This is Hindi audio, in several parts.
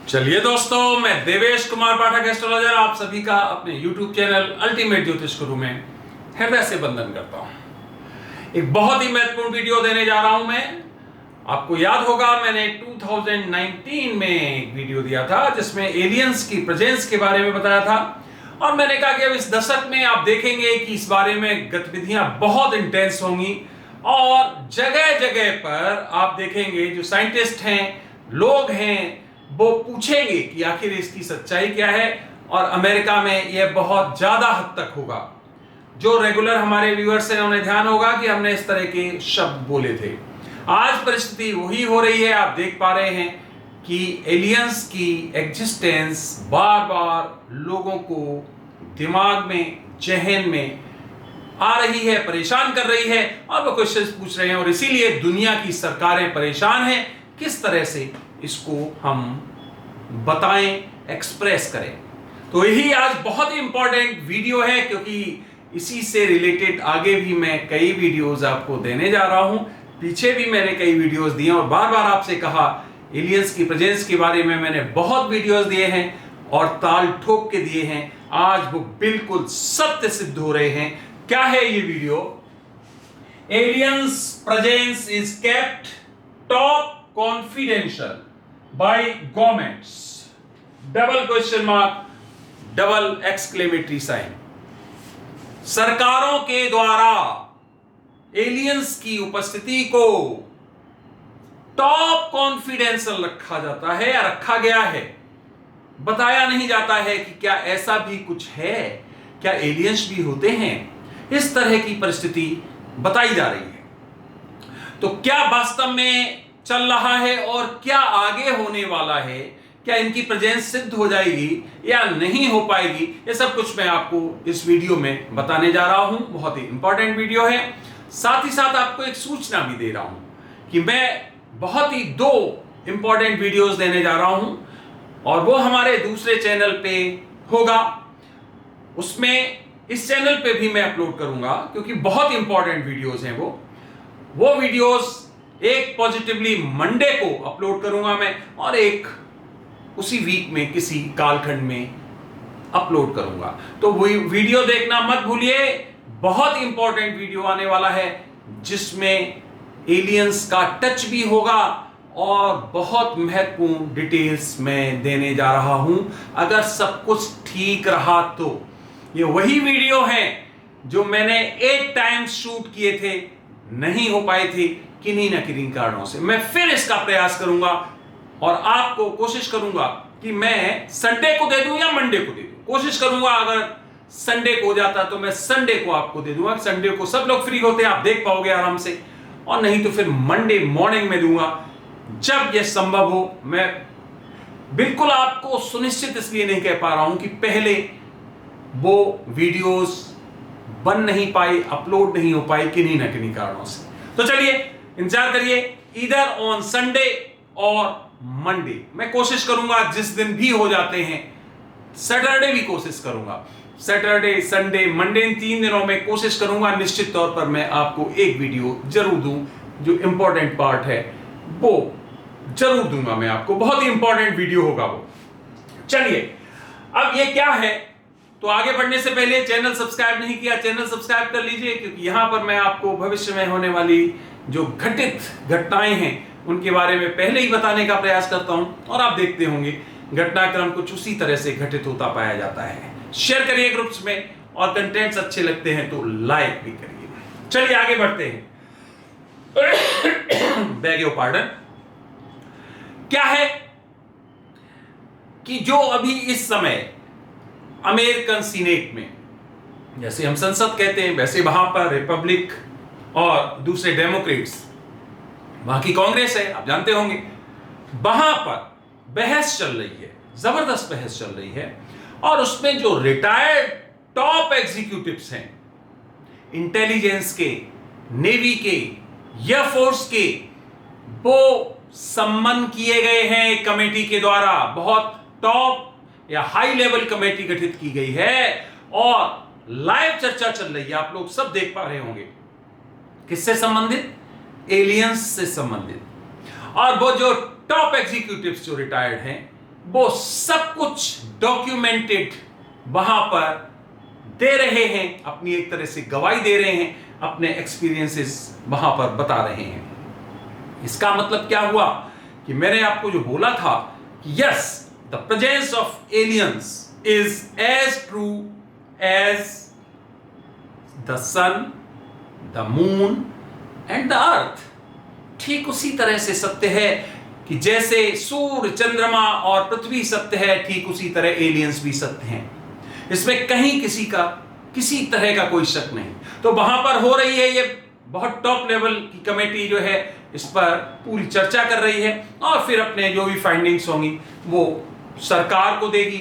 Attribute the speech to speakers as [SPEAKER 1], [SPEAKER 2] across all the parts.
[SPEAKER 1] चलिए दोस्तों, मैं देवेश कुमार पाठक एस्ट्रोलॉजर आप सभी का अपने YouTube चैनल अल्टीमेट ज्योतिष गुरु में हृदय से वंदन करता हूं। एक बहुत ही महत्वपूर्ण वीडियो देने जा रहा हूं मैं। आपको याद होगा मैंने 2019 में एक वीडियो दिया था जिसमें एलियंस की प्रेजेंस के बारे में बताया था और मैंने कहा कि अब इस दशक में आप देखेंगे कि इस बारे में गतिविधियां बहुत इंटेंस होंगी और जगह जगह पर आप देखेंगे जो साइंटिस्ट हैं, लोग हैं, वो पूछेंगे कि आखिर इसकी सच्चाई क्या है। और अमेरिका में यह बहुत ज्यादा हद तक होगा। जो रेगुलर हमारे व्यूअर्स हैं उन्हें ध्यान होगा कि हमने इस तरह के शब्द बोले थे। आज परिस्थिति वही हो रही है। आप देख पा रहे हैं कि एलियंस की एग्जिस्टेंस बार बार लोगों को दिमाग में, जहन में आ रही है, परेशान कर रही है और वो क्वेश्चन पूछ रहे हैं और इसीलिए दुनिया की सरकारें परेशान हैं किस तरह से इसको हम बताएं, एक्सप्रेस करें। तो यही आज बहुत ही इंपॉर्टेंट वीडियो है क्योंकि इसी से रिलेटेड आगे भी मैं कई वीडियोस आपको देने जा रहा हूं। पीछे भी मैंने कई वीडियोस दिए और बार बार आपसे कहा एलियंस की प्रेजेंस के बारे में मैंने बहुत वीडियोस दिए हैं और ताल ठोक के दिए हैं। आज वो बिल्कुल सत्य सिद्ध हो रहे हैं। क्या है ये video? Aliens presence is kept top confidential by governments, double question mark, double exclamatory sign. सरकारों के द्वारा एलियंस की उपस्थिति को टॉप कॉन्फिडेंशियल रखा जाता है या रखा गया है। बताया नहीं जाता है कि क्या ऐसा भी कुछ है, क्या एलियंस भी होते हैं। इस तरह की परिस्थिति बताई जा रही है। तो क्या वास्तव में चल रहा है और क्या आगे होने वाला है, क्या इनकी प्रेजेंस सिद्ध हो जाएगी या नहीं हो पाएगी, ये सब कुछ मैं आपको इस वीडियो में बताने जा रहा हूं। बहुत ही इंपॉर्टेंट वीडियो है। साथ ही साथ आपको एक सूचना भी दे रहा हूं कि मैं बहुत ही दो इंपॉर्टेंट वीडियोस देने जा रहा हूं और वो हमारे दूसरे चैनल पे होगा। उसमें इस चैनल पे भी मैं अपलोड करूंगा क्योंकि बहुत इंपॉर्टेंट वीडियोस हैं वो वीडियोस एक पॉजिटिवली मंडे को अपलोड करूंगा मैं और एक उसी वीक में किसी कालखंड में अपलोड करूंगा। तो वही वीडियो देखना मत भूलिए। बहुत इंपॉर्टेंट वीडियो आने वाला है जिसमें एलियंस का टच भी होगा और बहुत महत्वपूर्ण डिटेल्स मैं देने जा रहा हूं। अगर सब कुछ ठीक रहा तो ये वही वीडियो है जो मैंने 8 टाइम्स शूट किए थे, नहीं हो पाए थे किन्हीं न किन्हीं कारणों से। मैं फिर इसका प्रयास करूंगा और आपको कोशिश करूंगा कि मैं संडे को दे दूं या मंडे को दे दूं। कोशिश करूंगा अगर संडे को हो जाता तो मैं संडे को आपको दे दूंगा। संडे को सब लोग फ्री होते हैं, आप देख पाओगे आराम से, और नहीं तो फिर मंडे मॉर्निंग में दूंगा जब यह संभव हो। मैं बिल्कुल आपको सुनिश्चित इसलिए नहीं कह पा रहा हूं कि पहले वो वीडियोस बन नहीं पाई, अपलोड नहीं हो पाई किन्हीं न किन्हीं कारणों से। तो चलिए इंतजार करिए, ईदर ऑन संडे और मंडे। मैं कोशिश करूंगा जिस दिन भी हो जाते हैं, सैटरडे भी कोशिश करूंगा। सैटरडे, संडे, मंडे, इन 3 दिनों में कोशिश करूंगा निश्चित तौर पर मैं आपको एक वीडियो जरूर दूं। जो इंपॉर्टेंट पार्ट है वो जरूर दूंगा मैं आपको। बहुत ही इंपॉर्टेंट वीडियो होगा वो। चलिए, अब ये क्या है, तो आगे बढ़ने से पहले चैनल सब्सक्राइब नहीं किया, चैनल सब्सक्राइब कर लीजिए क्योंकि यहां पर मैं आपको भविष्य में होने वाली जो घटित घटनाएं हैं उनके बारे में पहले ही बताने का प्रयास करता हूं और आप देखते होंगे घटनाक्रम कुछ उसी तरह से घटित होता पाया जाता है। शेयर करिए ग्रुप्स में और कंटेंट्स अच्छे लगते हैं तो लाइक भी करिए। चलिए आगे बढ़ते हैं। Bag your pardon. क्या है कि जो अभी इस समय अमेरिकन सीनेट में, जैसे हम संसद कहते हैं वैसे वहां पर रिपब्लिक और दूसरे डेमोक्रेट्स, वहां की कांग्रेस है, आप जानते होंगे, वहां पर बहस चल रही है, जबरदस्त बहस चल रही है और उसमें जो रिटायर्ड टॉप एग्जीक्यूटिव्स हैं, इंटेलिजेंस के, नेवी के, एयरफोर्स के, वो सम्मन किए गए हैं कमेटी के द्वारा। बहुत टॉप या हाई लेवल कमेटी गठित की गई है और लाइव चर्चा चल रही है, आप लोग सब देख पा रहे होंगे। किससे संबंधित? एलियंस से संबंधित। और वो जो टॉप एग्जीक्यूटिव्स जो रिटायर्ड हैं वो सब कुछ डॉक्यूमेंटेड वहां पर दे रहे हैं, अपनी एक तरह से गवाही दे रहे हैं, अपने एक्सपीरियंसेस वहां पर बता रहे हैं। इसका मतलब क्या हुआ कि मैंने आपको जो बोला था कि yes, the presence of aliens is as true as the sun, the moon and the earth. ठीक उसी तरह से सत्य है कि जैसे सूर्य, चंद्रमा और पृथ्वी सत्य है, ठीक उसी तरह एलियंस भी सत्य हैं। इसमें कहीं किसी तरह का कोई शक नहीं। तो वहां पर हो रही है, ये बहुत टॉप लेवल की कमेटी जो है इस पर पूरी चर्चा कर रही है और फिर अपने जो भी फाइंडिंग्स होंगी वो सरकार को देगी।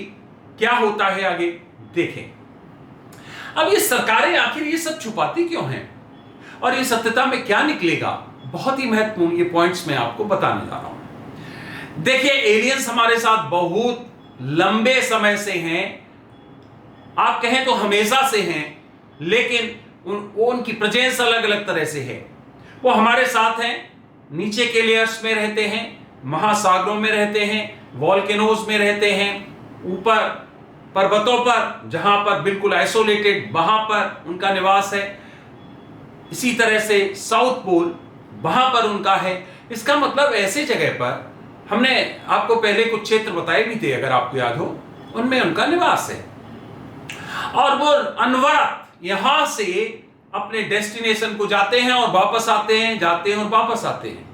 [SPEAKER 1] क्या होता है आगे देखें। अब ये सरकारें आखिर ये सब छुपाती क्यों हैं और ये सत्यता में क्या निकलेगा, बहुत ही महत्वपूर्ण ये पॉइंट्स मैं आपको बताने जा रहा हूं। देखिए, एलियंस हमारे साथ बहुत लंबे समय से हैं, आप कहें तो हमेशा से हैं, लेकिन उनकी प्रेजेंस अलग अलग तरह से है। वो हमारे साथ हैं, नीचे के लेयर्स में रहते हैं, महासागरों में रहते हैं, वॉल्केनोज में रहते हैं, ऊपर पर्वतों पर जहां पर बिल्कुल आइसोलेटेड वहां पर उनका निवास है। इसी तरह से साउथ पोल वहां पर उनका है। इसका मतलब ऐसे जगह पर, हमने आपको पहले कुछ क्षेत्र बताए भी थे अगर आपको याद हो, उनमें उनका निवास है और वो अनवरत यहां से अपने डेस्टिनेशन को जाते हैं और वापस आते हैं, जाते हैं और वापस आते हैं।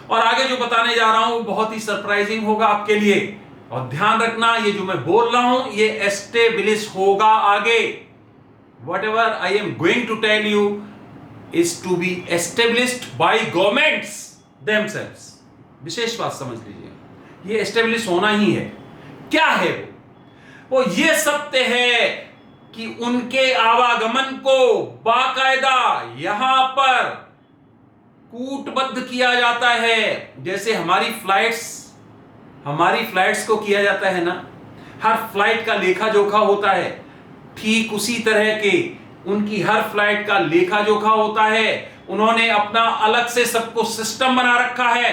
[SPEAKER 1] और आगे जो बताने जा रहा हूं बहुत ही सरप्राइजिंग होगा आपके लिए, और ध्यान रखना ये जो मैं बोल रहा हूं ये एस्टेब्लिश होगा आगे। whatever I am going to tell you is to be established by governments themselves। विशेष बात समझ लीजिए, ये एस्टेब्लिश होना ही है। क्या है वो ये सत्य है कि उनके आवागमन को बाकायदा यहां पर कूटबद्ध किया जाता है, जैसे हमारी फ्लाइट्स को किया जाता है ना, हर फ्लाइट का लेखा जोखा होता है, ठीक उसी तरह के उनकी हर फ्लाइट का लेखा जोखा होता है। उन्होंने अपना अलग से सबको सिस्टम बना रखा है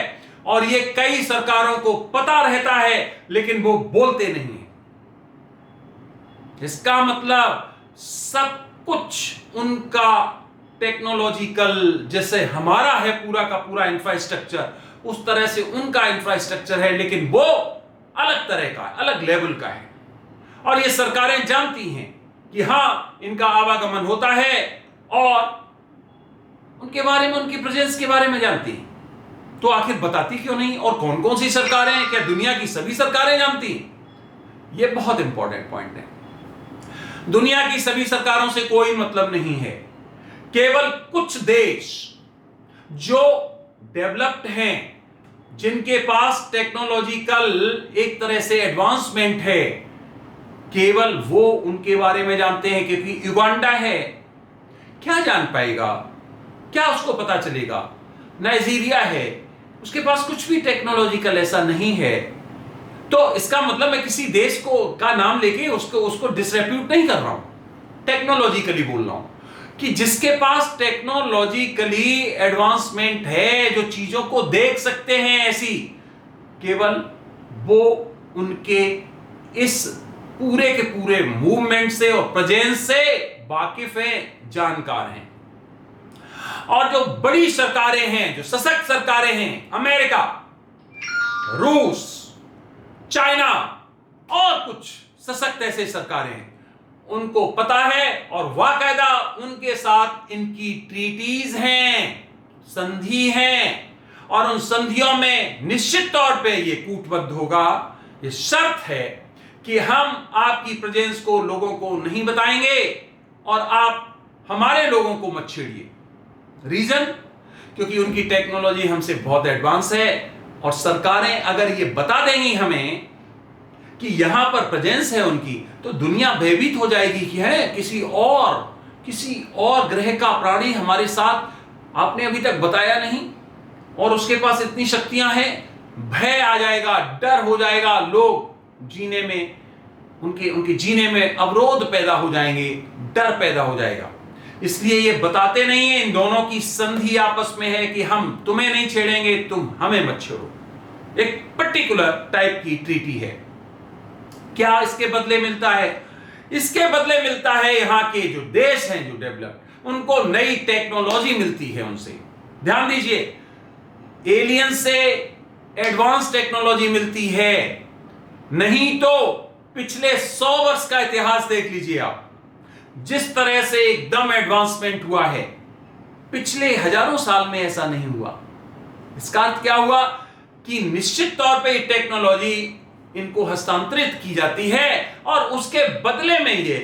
[SPEAKER 1] और ये कई सरकारों को पता रहता है, लेकिन वो बोलते नहीं है। इसका मतलब सब कुछ उनका टेक्नोलॉजिकल, जैसे हमारा है पूरा का पूरा इंफ्रास्ट्रक्चर, उस तरह से उनका इंफ्रास्ट्रक्चर है, लेकिन वो अलग तरह का, अलग लेवल का है। और ये सरकारें जानती हैं कि हां इनका आवागमन होता है और उनके बारे में, उनकी प्रेजेंस के बारे में जानती हैं। तो आखिर बताती क्यों नहीं? और कौन कौन सी सरकारें हैं? क्या दुनिया की सभी सरकारें जानती हैं? ये बहुत इंपॉर्टेंट पॉइंट है। दुनिया की सभी सरकारों से कोई मतलब नहीं है। केवल कुछ देश जो डेवलप्ड हैं, जिनके पास टेक्नोलॉजिकल एक तरह से एडवांसमेंट है, केवल वो उनके बारे में जानते हैं। क्योंकि युगांडा है, क्या जान पाएगा? क्या उसको पता चलेगा? नाइजीरिया है, उसके पास कुछ भी टेक्नोलॉजिकल ऐसा नहीं है। तो इसका मतलब मैं किसी देश का नाम लेके उसको डिसरेप्यूट नहीं कर रहा हूं, टेक्नोलॉजिकली बोल रहा हूं कि जिसके पास टेक्नोलॉजिकली एडवांसमेंट है, जो चीजों को देख सकते हैं ऐसी, केवल वो उनके इस पूरे के पूरे मूवमेंट से और प्रेजेंस से वाकिफ हैं, जानकार हैं। और जो बड़ी सरकारें हैं, जो सशक्त सरकारें हैं, अमेरिका, रूस, चाइना और कुछ सशक्त ऐसे सरकारें हैं, उनको पता है और वाकायदा उनके साथ इनकी ट्रीटीज हैं, संधि हैं, और उन संधियों में निश्चित तौर पे ये कूटबद्ध होगा। ये शर्त है कि हम आपकी प्रेजेंस को लोगों को नहीं बताएंगे और आप हमारे लोगों को मत छेड़िए। रीजन, क्योंकि उनकी टेक्नोलॉजी हमसे बहुत एडवांस है और सरकारें अगर ये बता देंगी हमें कि यहां पर प्रेजेंस है उनकी, तो दुनिया भयभीत हो जाएगी कि है किसी और ग्रह का प्राणी हमारे साथ आपने अभी तक बताया नहीं और उसके पास इतनी शक्तियां हैं। भय आ जाएगा, डर हो जाएगा, लोग जीने में, उनके जीने में अवरोध पैदा हो जाएंगे, डर पैदा हो जाएगा। इसलिए ये बताते नहीं है। इन दोनों की संधि आपस में है कि हम तुम्हें नहीं छेड़ेंगे, तुम हमें मत छेड़ो। एक पर्टिकुलर टाइप की ट्रीटी है। क्या इसके बदले मिलता है? इसके बदले मिलता है यहां के जो देश हैं जो डेवलप्ड, उनको नई टेक्नोलॉजी मिलती है उनसे। ध्यान दीजिए, एलियन से एडवांस टेक्नोलॉजी मिलती है। नहीं तो पिछले 100 वर्ष का इतिहास देख लीजिए आप, जिस तरह से एकदम एडवांसमेंट हुआ है, पिछले हजारों साल में ऐसा नहीं हुआ। इसका अर्थ क्या हुआ कि निश्चित तौर पे टेक्नोलॉजी इनको हस्तांतरित की जाती है और उसके बदले में ये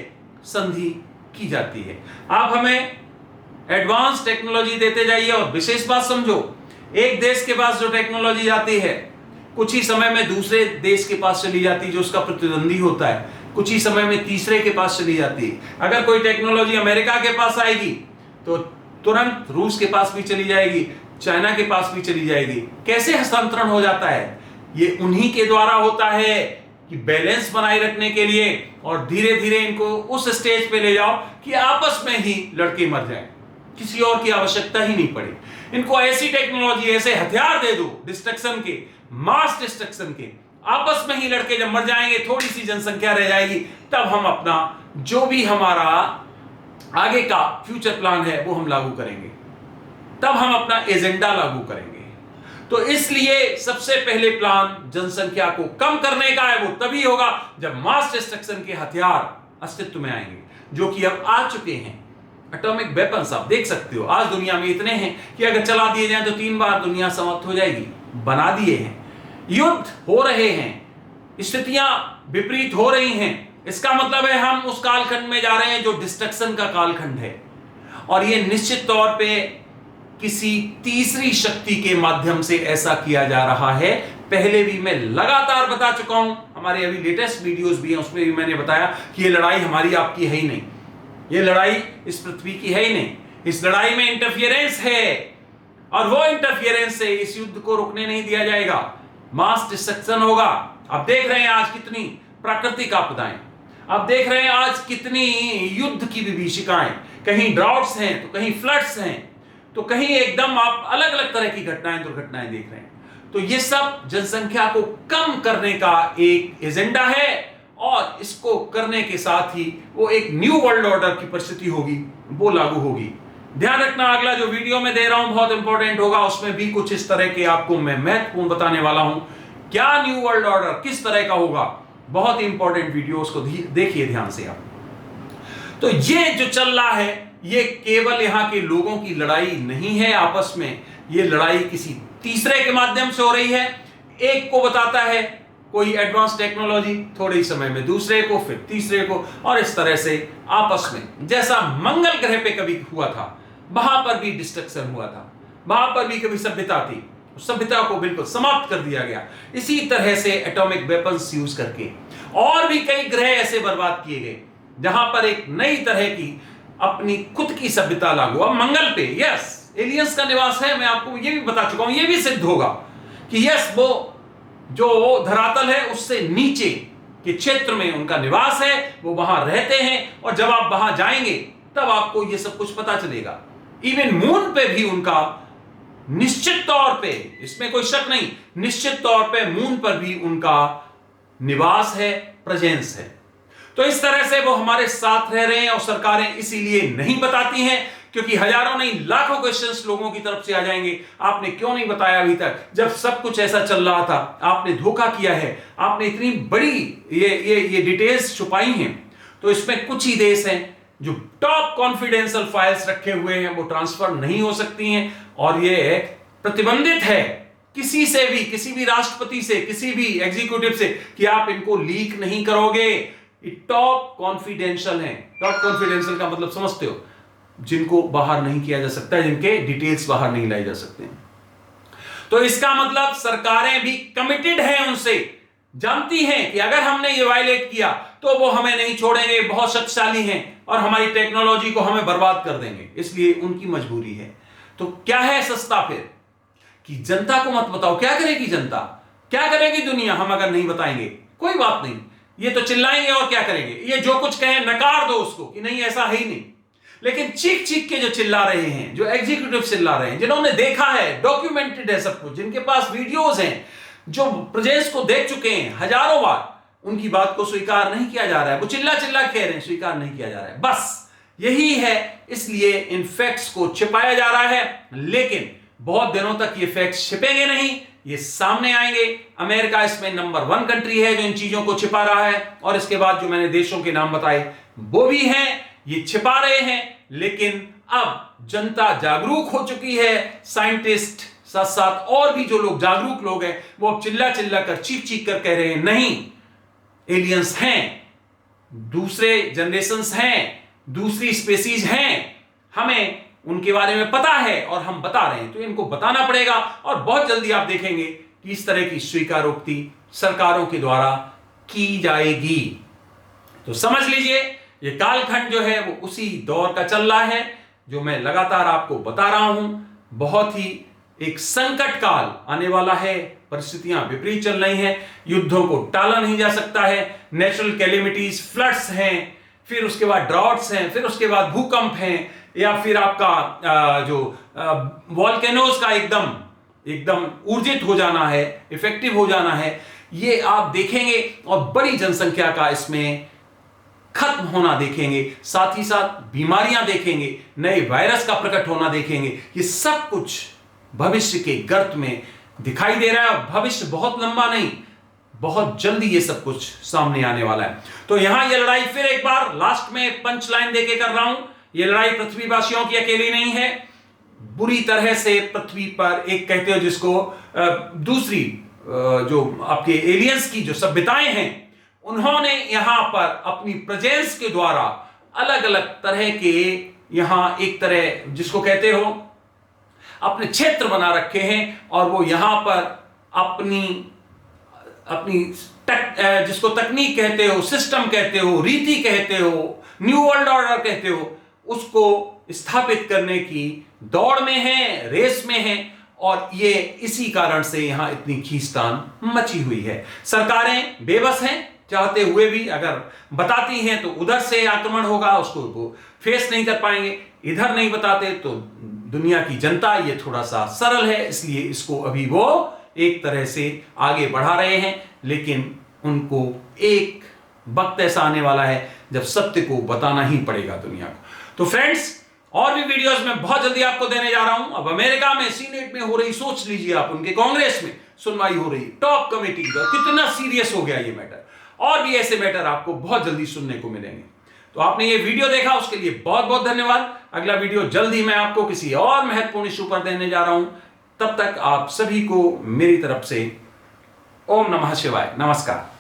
[SPEAKER 1] संधि की जाती है। आप हमें एडवांस टेक्नोलॉजी देते जाइए और विशेष बात समझो, एक देश के पास जो टेक्नोलॉजी आती है कुछ ही समय में दूसरे देश के पास चली जाती है जो उसका प्रतिद्वंदी होता है, कुछ ही समय में तीसरे के पास चली जाती है। अगर कोई टेक्नोलॉजी अमेरिका के पास आएगी तो तुरंत रूस के पास भी चली जाएगी, चाइना के पास भी चली जाएगी। कैसे हस्तांतरण हो जाता है? ये उन्हीं के द्वारा होता है कि बैलेंस बनाए रखने के लिए, और धीरे धीरे इनको उस स्टेज पे ले जाओ कि आपस में ही लड़के मर जाएं, किसी और की आवश्यकता ही नहीं पड़े। इनको ऐसी टेक्नोलॉजी, ऐसे हथियार दे दो डिस्ट्रक्शन के, मास डिस्ट्रक्शन के, आपस में ही लड़के जब मर जाएंगे, थोड़ी सी जनसंख्या रह जाएगी, तब हम अपना जो भी हमारा आगे का फ्यूचर प्लान है वो हम लागू करेंगे, तब हम अपना एजेंडा लागू करेंगे। तो इसलिए सबसे पहले प्लान जनसंख्या को कम करने का है, वो तभी होगा जब मास डिस्ट्रक्शन के हथियार अस्तित्व में आएंगे, जो कि अब आ चुके हैं। एटॉमिक वेपन्स आप देख सकते हो आज दुनिया में इतने हैं कि अगर चला दिए जाएं तो 3 बार दुनिया समाप्त हो जाएगी। बना दिए हैं, युद्ध हो रहे हैं, स्थितियां विपरीत हो रही हैं। इसका मतलब है हम उस कालखंड में जा रहे हैं जो डिस्ट्रक्शन का कालखंड है, और यह निश्चित तौर पे किसी तीसरी शक्ति के माध्यम से ऐसा किया जा रहा है। पहले भी मैं लगातार बता चुका हूं, हमारे अभी लेटेस्ट वीडियोस भी हैं, उसमें भी मैंने बताया कि यह लड़ाई हमारी आपकी है ही नहीं, यह लड़ाई इस पृथ्वी की है ही नहीं। इस लड़ाई में इंटरफियरेंस है, और वो इंटरफियरेंस से इस युद्ध को रोकने नहीं दिया जाएगा। मास डिस्ट्रक्शन होगा। आप देख रहे हैं आज कितनी प्राकृतिक आपदाएं, आप देख रहे हैं आज कितनी युद्ध की विभीषिकाएं, कहीं ड्राउट्स हैं तो कहीं फ्लड्स हैं, तो कहीं एकदम आप अलग अलग तरह की घटनाएं, दुर्घटनाएं देख रहे हैं। तो ये सब जनसंख्या को कम करने का एक एजेंडा है, और इसको करने के साथ ही वो एक न्यू वर्ल्ड ऑर्डर की परिस्थिति होगी, वो लागू होगी। ध्यान रखना, अगला जो वीडियो में दे रहा हूं बहुत इंपॉर्टेंट होगा, उसमें भी कुछ इस तरह के आपको मैं महत्वपूर्ण बताने वाला हूं। क्या न्यू वर्ल्ड ऑर्डर किस तरह का होगा, बहुत इंपॉर्टेंट वीडियो, उसको देखिए ध्यान से आप। तो ये जो चल रहा है, ये केवल यहां के लोगों की लड़ाई नहीं है आपस में, ये लड़ाई किसी तीसरे के माध्यम से हो रही है। एक को बताता है कोई एडवांस टेक्नोलॉजी, थोड़े ही समय में दूसरे को, फिर तीसरे को, और इस तरह से आपस में, जैसा मंगल ग्रह पे कभी हुआ था, वहां पर भी डिस्ट्रक्शन हुआ था, वहां पर भी कभी सभ्यता थी, उस सभ्यता को बिल्कुल समाप्त कर दिया गया। इसी तरह से एटॉमिक वेपन्स यूज करके और भी कई ग्रह ऐसे बर्बाद किए गए जहां पर एक नई तरह की अपनी खुद की सभ्यता लागू। अब मंगल पे यस एलियंस का निवास है, मैं आपको ये भी बता चुका हूं, ये भी सिद्ध होगा कि यस वो जो धरातल है उससे नीचे के क्षेत्र में उनका निवास है, वो वहां रहते हैं, और जब आप वहां जाएंगे तब आपको ये सब कुछ पता चलेगा। इवन मून पे भी उनका निश्चित तौर पे, इसमें कोई शक नहीं, निश्चित तौर पे मून पर भी उनका निवास है, प्रेजेंस है। तो इस तरह से वो हमारे साथ रह रहे हैं, और सरकारें इसीलिए नहीं बताती हैं क्योंकि हजारों नहीं लाखों क्वेश्चंस लोगों की तरफ से आ जाएंगे, आपने क्यों नहीं बताया अभी तक, जब सब कुछ ऐसा चल रहा था, आपने धोखा किया है, आपने इतनी बड़ी ये डिटेल्स छुपाई हैं। तो इसमें कुछ ही देश हैं जो टॉप कॉन्फिडेंशियल फाइल्स रखे हुए हैं, वो ट्रांसफर नहीं हो सकती हैं, और ये प्रतिबंधित है किसी से भी, किसी भी राष्ट्रपति से, किसी भी एग्जीक्यूटिव से, कि आप इनको लीक नहीं करोगे। टॉप कॉन्फिडेंशियल है। टॉप कॉन्फिडेंशियल का मतलब समझते हो, जिनको बाहर नहीं किया जा सकता, जिनके डिटेल्स बाहर नहीं लाई जा सकते। तो इसका मतलब सरकारें भी कमिटेड हैं, उनसे जानती हैं कि अगर हमने ये वायलेट किया तो वो हमें नहीं छोड़ेंगे, बहुत शक्तिशाली हैं और हमारी टेक्नोलॉजी को हमें बर्बाद कर देंगे, इसलिए उनकी मजबूरी है। तो क्या है सस्ता फिर, कि जनता को मत बताओ। क्या करेगी जनता, क्या करेगी दुनिया, हम अगर नहीं बताएंगे? कोई बात नहीं, ये तो चिल्लाएंगे और क्या करेंगे, ये जो कुछ कहें नकार दो उसको कि नहीं ऐसा है ही नहीं। लेकिन चीख चीख के जो चिल्ला रहे हैं, जो एग्जीक्यूटिव चिल्ला रहे हैं, जिन्होंने देखा है, डॉक्यूमेंटेड है सब कुछ, जिनके पास वीडियोस हैं, जो प्रेजेंस को देख चुके हैं हजारों बार, उनकी बात को स्वीकार नहीं किया जा रहा है। वो चिल्ला चिल्ला कह रहे हैं, स्वीकार नहीं किया जा रहा है। बस यही है, इसलिए इन फैक्ट्स को छिपाया जा रहा है। लेकिन बहुत दिनों तक ये फैक्ट्स छिपेंगे नहीं, ये सामने आएंगे। अमेरिका इसमें नंबर 1 कंट्री है जो इन चीजों को छिपा रहा है, और इसके बाद जो मैंने देशों के नाम बताए वो भी हैं, ये छिपा रहे हैं। लेकिन अब जनता जागरूक हो चुकी है, साइंटिस्ट साथ साथ और भी जो लोग जागरूक लोग हैं वो अब चिल्ला चिल्ला कर, चीख चीख कर कह रहे हैं, नहीं, एलियंस हैं, दूसरे जनरेशंस हैं, दूसरी स्पेसीज हैं, हमें उनके बारे में पता है और हम बता रहे हैं, तो इनको बताना पड़ेगा। और बहुत जल्दी आप देखेंगे कि इस तरह की स्वीकारोक्ति सरकारों के द्वारा की जाएगी। तो समझ लीजिए, ये कालखंड जो है वो उसी दौर का चल रहा है जो मैं लगातार आपको बता रहा हूं। बहुत ही एक संकट काल आने वाला है, परिस्थितियां विपरीत चल रही हैं, युद्धों को टाला नहीं जा सकता है, नेचुरल कैलेमिटीज, फ्लड्स हैं, फिर उसके बाद ड्राउट्स हैं, फिर उसके बाद भूकंप हैं, या फिर आपका जो वॉल्केनोज का एकदम ऊर्जित हो जाना है, इफेक्टिव हो जाना है, ये आप देखेंगे। और बड़ी जनसंख्या का इसमें खत्म होना देखेंगे, साथ ही साथ बीमारियां देखेंगे, नए वायरस का प्रकट होना देखेंगे। ये सब कुछ भविष्य के गर्त में दिखाई दे रहा है। भविष्य बहुत लंबा नहीं, बहुत जल्दी ये सब कुछ सामने आने वाला है। तो यहां ये लड़ाई फिर एक बार लास्ट में पंच लाइन देके कर रहा हूं, ये लड़ाई पृथ्वीवासियों की अकेली नहीं है। बुरी तरह से पृथ्वी पर एक कहते हो जिसको दूसरी जो आपके एलियंस की जो सभ्यताएं हैं, उन्होंने यहां पर अपनी प्रेजेंस के द्वारा अलग अलग तरह के यहां एक तरह जिसको कहते हो अपने क्षेत्र बना रखे हैं, और वो यहां पर अपनी जिसको तकनीक कहते हो, सिस्टम कहते हो, रीति कहते हो, न्यू वर्ल्ड ऑर्डर कहते हो, उसको स्थापित करने की दौड़ में है, रेस में है। और ये इसी कारण से यहां इतनी खींचतान मची हुई है। सरकारें बेबस हैं, चाहते हुए भी अगर बताती हैं तो उधर से आक्रमण होगा, उसको वो फेस नहीं कर पाएंगे। इधर नहीं बताते तो दुनिया की जनता ये थोड़ा सा सरल है, इसलिए इसको अभी वो एक तरह से आगे बढ़ा रहे हैं। लेकिन उनको एक वक्त ऐसा आने वाला है जब सत्य को बताना ही पड़ेगा दुनिया को। तो फ्रेंड्स, और भी वीडियोस में बहुत जल्दी आपको देने जा रहा हूं। अब अमेरिका में सीनेट में हो रही, सोच लीजिए आप, उनके कांग्रेस में सुनवाई हो रही, टॉप कमेटी का, कितना सीरियस हो गया ये मैटर। और भी ऐसे मैटर आपको बहुत जल्दी सुनने को मिलेंगे। तो आपने ये वीडियो देखा, उसके लिए बहुत बहुत धन्यवाद। अगला वीडियो जल्दी मैं आपको किसी और महत्वपूर्ण इशू पर देने जा रहा हूं। तब तक आप सभी को मेरी तरफ से ओम नमः शिवाय, नमस्कार।